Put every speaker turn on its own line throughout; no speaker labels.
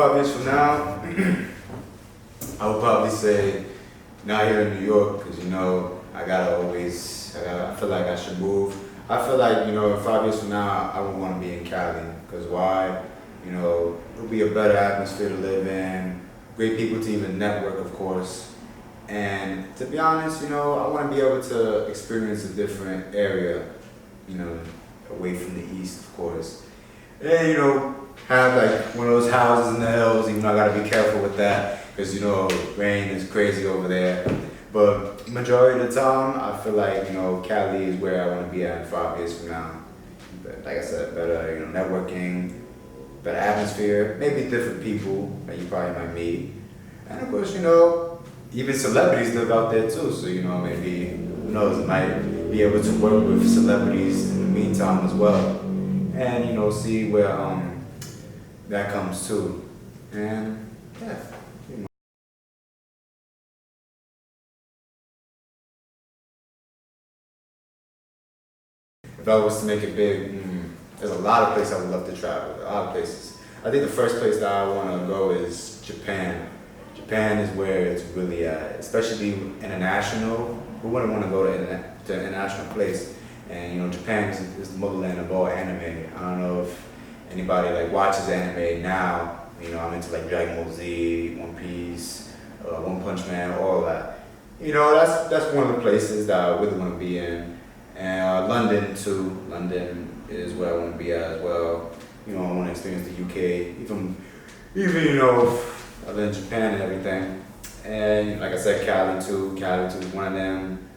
5 years from now, I would probably say not here in New York, because I feel like I should move. I feel like, in 5 years from now, I would want to be in Cali, because why? It'll be a better atmosphere to live in, great people to even network, of course. And to be honest, I want to be able to experience a different area, away from the East, of course. And, have like one of those houses in the hills, even though I gotta be careful with that, because, rain is crazy over there. But majority of the time, I feel like, Cali is where I want to be at in 5 years from now. But like I said, better, networking, better atmosphere, maybe different people that you probably might meet. And of course, even celebrities live out there too, so maybe, who knows, I might be able to work with celebrities in the meantime as well, and see where that comes too. And yeah. If I was to make it big, there's a lot of places I would love to travel, a lot of places. I think the first place that I want to go is Japan. Japan is where it's really at, especially international. Who wouldn't want to go to an international place? And Japan is the motherland of all anime. I don't know if anybody watches anime now. I'm into Dragon Ball Z, One Piece, One Punch Man, all that. That's one of the places that I really want to be in. And London too. London is where I want to be at as well. I want to experience the UK, even other than Japan and everything. And like I said, Cali too. Cali too is one of them.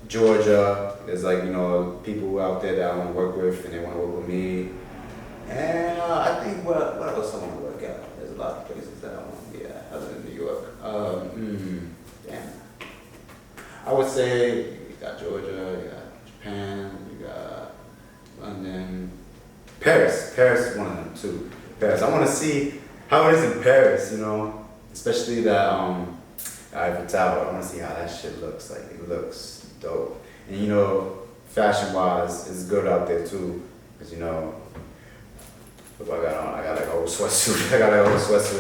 Georgia, there's people out there that I want to work with and they want to work with me. And I think what else I want to work at? There's a lot of places that I want to be at other than New York. Damn. I would say you got Georgia, you got Japan, you got London, Paris. Paris is one of them too. Paris. I want to see how it is in Paris, especially that Eiffel Tower. I want to see how that shit looks like. It looks dope. And fashion-wise, it's good out there too, because look what I got on. I got an old sweatsuit. I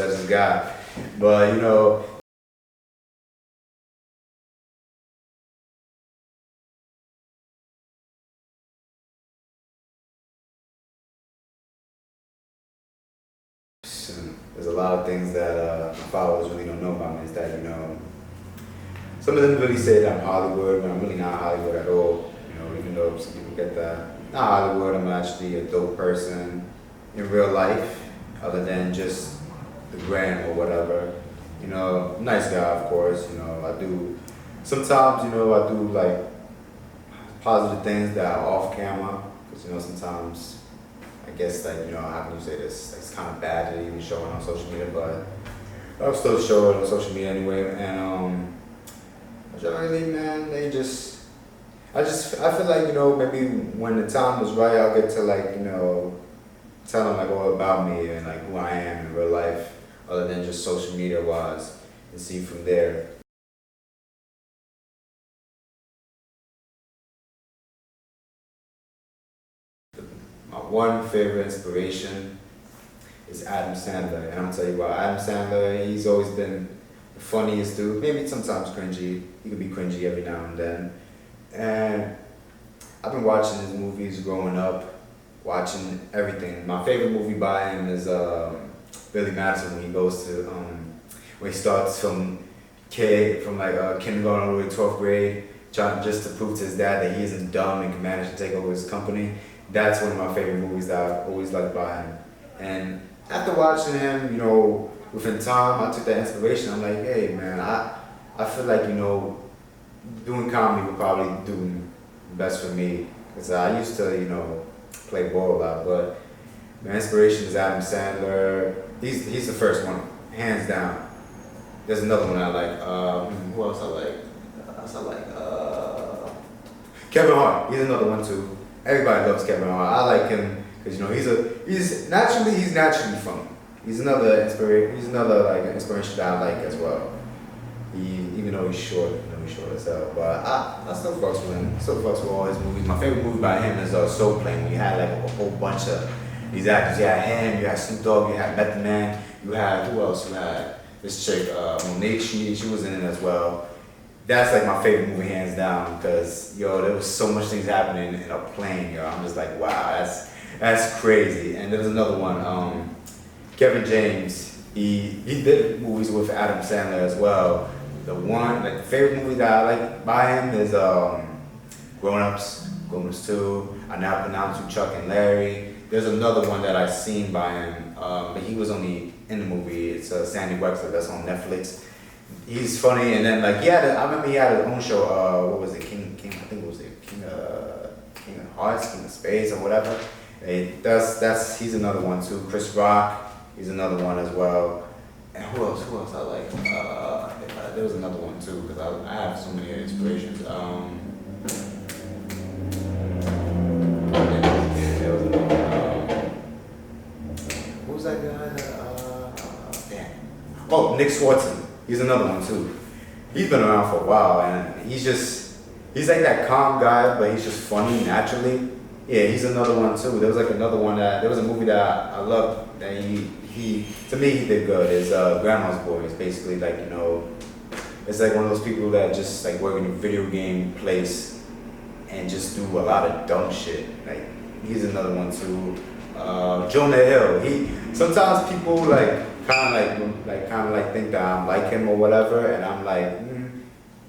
just got. But there's a lot of things that my followers really don't know about me. Is that some of them really say that I'm Hollywood, but I'm really not Hollywood at all. Even though some people get that. Not Hollywood. I'm actually a dope person in real life, other than just the gram or whatever. Nice guy, of course. I do sometimes. I do positive things that are off camera, because sometimes I guess how can you say this? It's kind of bad to even show it on social media, but I'll still show it on social media anyway. And generally, man, I feel like maybe when the time is right, I'll get to tell them all about me and who I am in real life, other than just social media wise, and see from there. My one favorite inspiration is Adam Sandler, and I'm gonna tell you why. Adam Sandler, he's always been the funniest dude. Maybe sometimes cringy. He could be cringy every now and then. And I've been watching his movies growing up. Watching everything. My favorite movie by him is Billy Madison, when he goes to when he starts from kindergarten all the way to 12th grade, trying just to prove to his dad that he isn't dumb and can manage to take over his company. That's one of my favorite movies that I've always liked by him. And after watching him, within time, I took that inspiration. I'm like, hey man, I feel like doing comedy would probably do best for me, because I used to play ball a lot, but my inspiration is Adam Sandler. He's the first one, hands down. There's another one I like. Who else I like? Kevin Hart. He's another one too. Everybody loves Kevin Hart. I like him because he's naturally funny. He's another inspiration that I like as well. Even though he's short as hell, but I still fucks with him. Still fucks with all his movies. My favorite movie by him is Soul Plane. We had a whole bunch of these actors. You had him, you had Snoop Dogg, you had Method Man, You had, who else you had? This chick, Monique, she was in it as well. That's like my favorite movie hands down because, yo, there was so much things happening in a plane, yo. I'm just like, wow, that's crazy. And there was another one, Kevin James, he did movies with Adam Sandler as well. The one, like the favorite movie that I like by him is Grown Ups 2, I Now Pronounce You Chuck and Larry. There's another one that I've seen by him, but he was only in the movie. It's Sandy Wexler, that's on Netflix. He's funny, and then like I remember he had his own show. What was it? King? I think it was King of Hearts, King of Spades, or whatever. He's another one too. Chris Rock, he's another one as well. And who else? I like? There was another one too because I have so many inspirations. There was another one. Who was that guy? Damn. Oh, Nick Swartzen. He's another one too. He's been around for a while, and he's like that calm guy, but he's just funny naturally. Yeah, he's another one too. There was like another one there was a movie that I loved that he to me he did good. Is Grandma's Boy. It's basically like, you know, it's like one of those people that just like work in a video game place and just do a lot of dumb shit. Like he's another one too. Jonah Hill. Sometimes people like kind of think that I'm like him or whatever, and I'm like,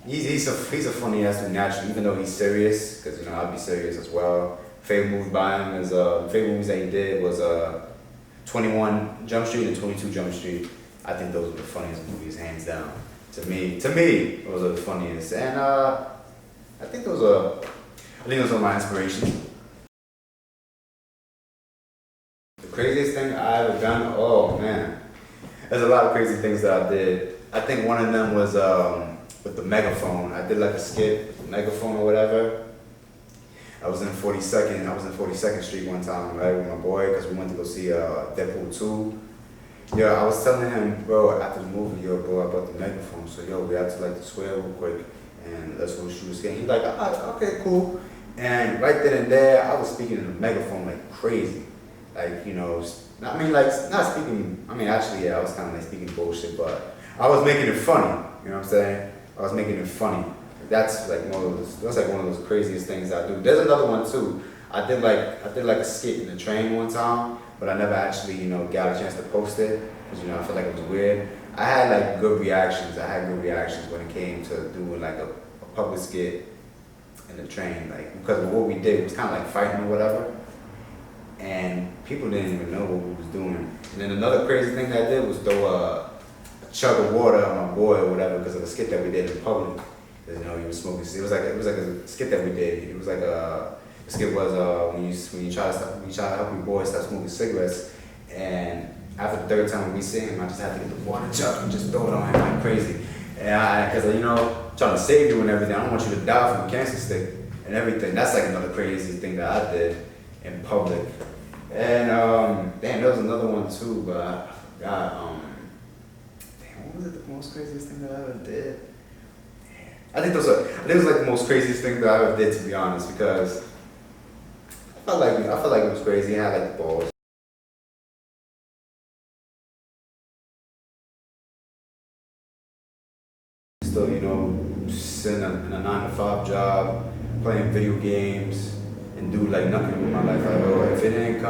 he's a funny ass dude naturally, even though he's serious, because, you know, I'd be serious as well. Favorite movie by him is favorite movies that he did was 21 Jump Street and 22 Jump Street. I think those are the funniest movies, hands down. To me, those are the funniest, and I think those are my inspirations. The craziest thing I ever done, oh man. There's a lot of crazy things that I did. I think one of them was with the megaphone. I did like a skit, megaphone or whatever. I was in 42nd Street one time, right, with my boy, because we went to go see Deadpool 2. Yo, I was telling him, bro, after the movie, yo, bro, I bought the megaphone, so yo, we had to like swear real quick, and let's go shoot a skit. He's like, okay, cool. And right then and there, I was speaking in the megaphone like crazy. Like, you know, I mean, like, not speaking, I mean, actually, yeah, I was kind of like speaking bullshit, but I was making it funny, you know what I'm saying? I was making it funny. That's like one of those craziest things I do. There's another one too. I did like a skit in the train one time, but I never actually, you know, got a chance to post it, because, you know, I felt like it was weird. I had like good reactions. When it came to doing like a public skit in the train, like, because of what we did, it was kind of like fighting or whatever. And people didn't even know what we was doing. And then another crazy thing that I did was throw a chug of water on my boy or whatever because of a skit that we did in public. Because, you know, he was smoking. It was like a skit that we did. It was like the skit was when you try to help your boy stop smoking cigarettes. And after the third time we see him, I just had to get the water jug and just throw it on him like crazy. And because, you know, trying to save you and everything. I don't want you to die from a cancer stick and everything. That's like another crazy thing that I did in public. And damn, there was another one too, but I forgot. Damn, what was it? The most craziest thing that I ever did? I think it was like the most craziest thing that I ever did, to be honest, because I felt like it was crazy. I had like the balls. Still, you know, sitting in a 9-to-5 job, playing video games, and do like nothing with my life at all. If it didn't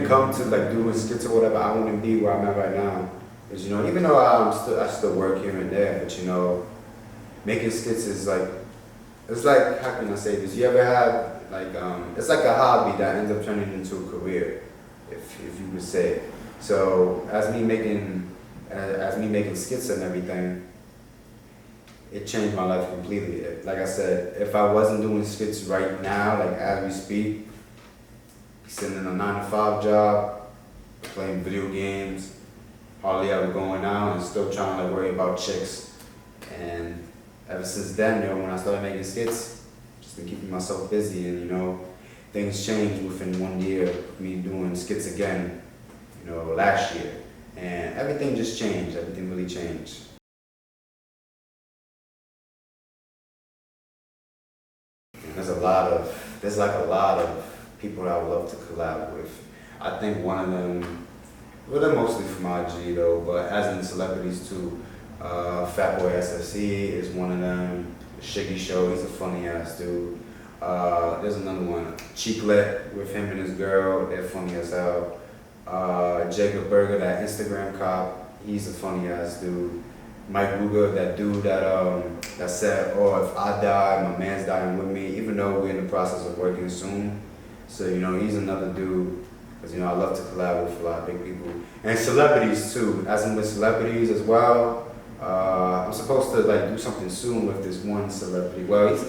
come to like doing skits or whatever, I wouldn't be where I'm at right now. Because, you know, even though I still work here and there, but, you know, making skits is like, it's like, how can I say this? You ever have like it's like a hobby that ends up turning into a career, if you could say. So as me making skits and everything, it changed my life completely. Like I said, if I wasn't doing skits right now, like as we speak, sitting in a 9-to-5 job, playing video games, hardly ever going out, and still trying to like, worry about chicks. And ever since then, you know, when I started making skits, just been keeping myself busy, and, you know, things changed within 1 year of me doing skits again, you know, last year. And everything just changed, everything really changed. There's like a lot of people that I would love to collab with. I think one of them Well, they're mostly from IG though, but as in celebrities too. Fatboy SSE is one of them. The Shiggy Show, he's a funny ass dude. There's another one, Cheeklet, with him and his girl, they're funny as hell. Jacob Berger, that Instagram cop, he's a funny ass dude. Mike Ruger, that dude that said, oh, if I die, my man's dying with me, even though we're in the process of working soon. So, you know, he's another dude, because, you know, I love to collab with a lot of big people. And celebrities too, as in with celebrities as well. I'm supposed to like do something soon with this one celebrity. Well, he's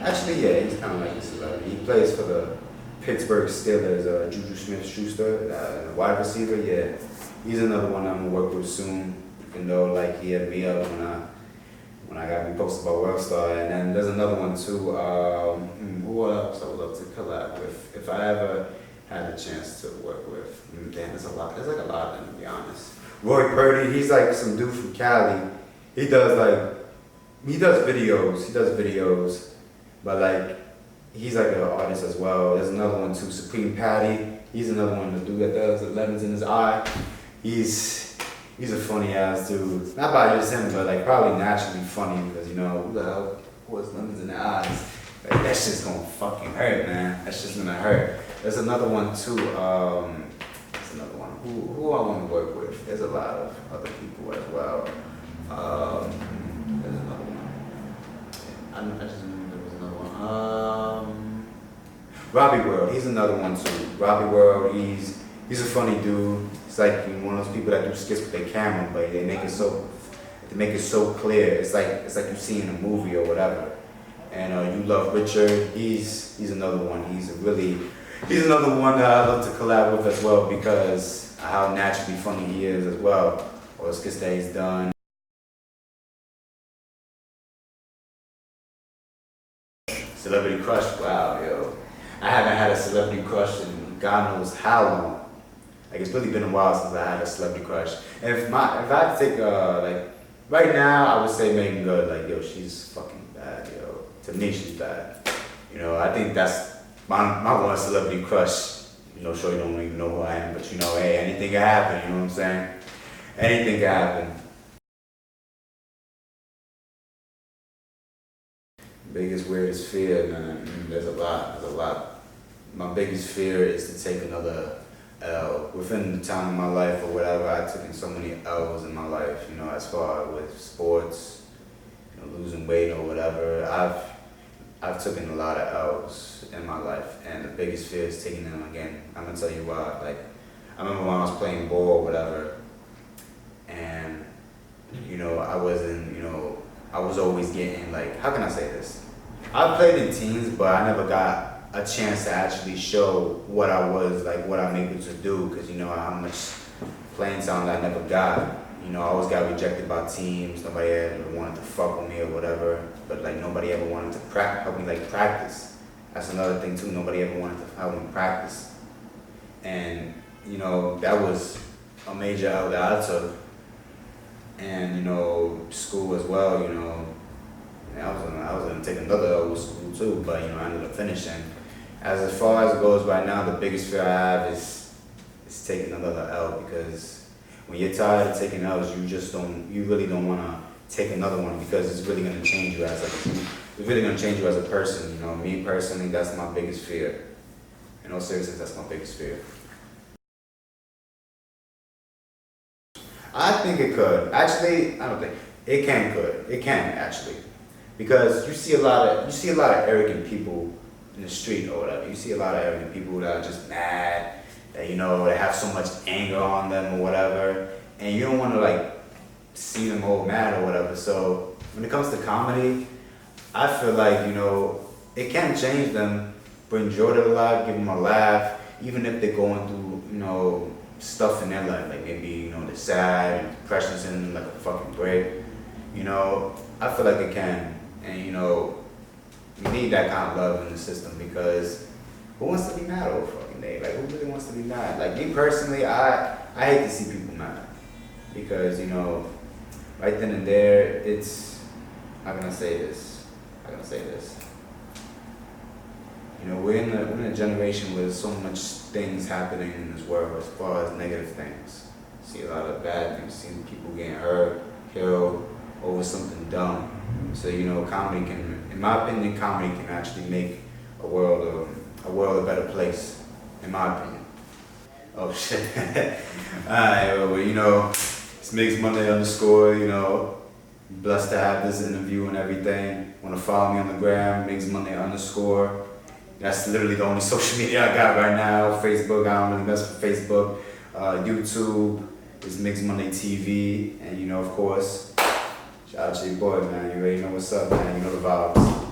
actually, yeah, he's kind of like a celebrity. He plays for the Pittsburgh Steelers, Juju Smith-Schuster, wide receiver, yeah. He's another one I'm gonna work with soon, even though like he had me up when I got reposted by Worldstar. And then there's another one too, who else I would love to collab with, if I ever had a chance to work with. Damn, there's like a lot of them, to be honest. Roy Purdy, he's like some dude from Cali. He does videos, but like, he's like an artist as well. There's another one too, Supreme Patty. He's another one, the dude that does the lemons in his eye. He's a funny ass dude. Not by just him, but like probably naturally funny, because you know, who the hell puts lemons in their eyes? Like, that shit's gonna fucking hurt, man. That shit's gonna hurt. There's another one too, there's another one. Who I wanna work with? There's a lot of other people as well. There's another one. I just remember there was another one. Robbie World, he's another one too. Robbie World, he's a funny dude. It's like one of those people that do skits with their camera, but they make it so clear. It's like you see in a movie or whatever. And You Love Richard, he's another one. He's another one that I love to collab with as well, because how naturally funny he is as well, or skits that he's done. Celebrity crush, wow, yo. I haven't had a celebrity crush in God knows how long. Like, it's really been a while since I had a celebrity crush. And if I had to take, like, right now, I would say Megan Good. Like, yo, she's fucking bad, yo. To me, she's bad. You know, I think that's my one celebrity crush. You know, sure, you don't even know who I am, but you know, hey, anything can happen, you know what I'm saying? Anything can happen. Biggest, weirdest fear, man, there's a lot. My biggest fear is to take another L. Within the time of my life or whatever, I've taken so many L's in my life, you know, as far with sports, you know, losing weight or whatever. I've taken a lot of L's in my life, and the biggest fear is taking them again. I'm gonna tell you why. Like, I remember when I was playing ball or whatever, and, you know, I was always getting, like, how can I say this? I played in teams, but I never got a chance to actually show what I was, like what I'm able to do, because you know how much playing time I never got. You know, I always got rejected by teams. Nobody ever wanted to fuck with me or whatever, but like nobody ever wanted to help me like practice. That's another thing too, nobody ever wanted to help me practice. And you know, that was a major L that I took. And you know, school as well, you know, I was gonna take another L with school too, but you know, I ended up finishing. As far as it goes right now, the biggest fear I have is taking another L, because when you're tired of taking L's, you really don't wanna take another one, because it's really gonna change you it's really gonna change you as a person. You know, me personally, that's my biggest fear. In all seriousness, that's my biggest fear. I think it could. Actually, I don't think it could. It can actually, because you see a lot of arrogant people in the street or whatever. You see a lot of arrogant people that are just mad, that you know, they have so much anger on them or whatever, and you don't want to like see them all mad or whatever. So when it comes to comedy, I feel like, you know, it can change them, bring joy to their life, give them a laugh, even if they're going through, you know, stuff in their life, like maybe, you know, they're sad and depression's in like a fucking break. You know, I feel like it can. And you know, we need that kind of love in the system, because who wants to be mad all fucking day? Like, who really wants to be mad? Like, me personally, I hate to see people mad, because, you know, right then and there, it's, how can I say this? You know, we're in a generation where there's so much things happening in this world as far as negative things. See a lot of bad things. See people getting hurt, killed over something dumb. So comedy can, in my opinion, comedy can actually make a world a better place. In my opinion. Oh shit. Alright, well, it's MigzMonday_. Blessed to have this interview and everything. Wanna follow me on the gram, MigzMonday_. That's literally the only social media I got right now. Facebook, I don't really mess with Facebook. YouTube is MigzMonday TV. And of course, shout out to your boy, man. You already know what's up, man. You know the vibes.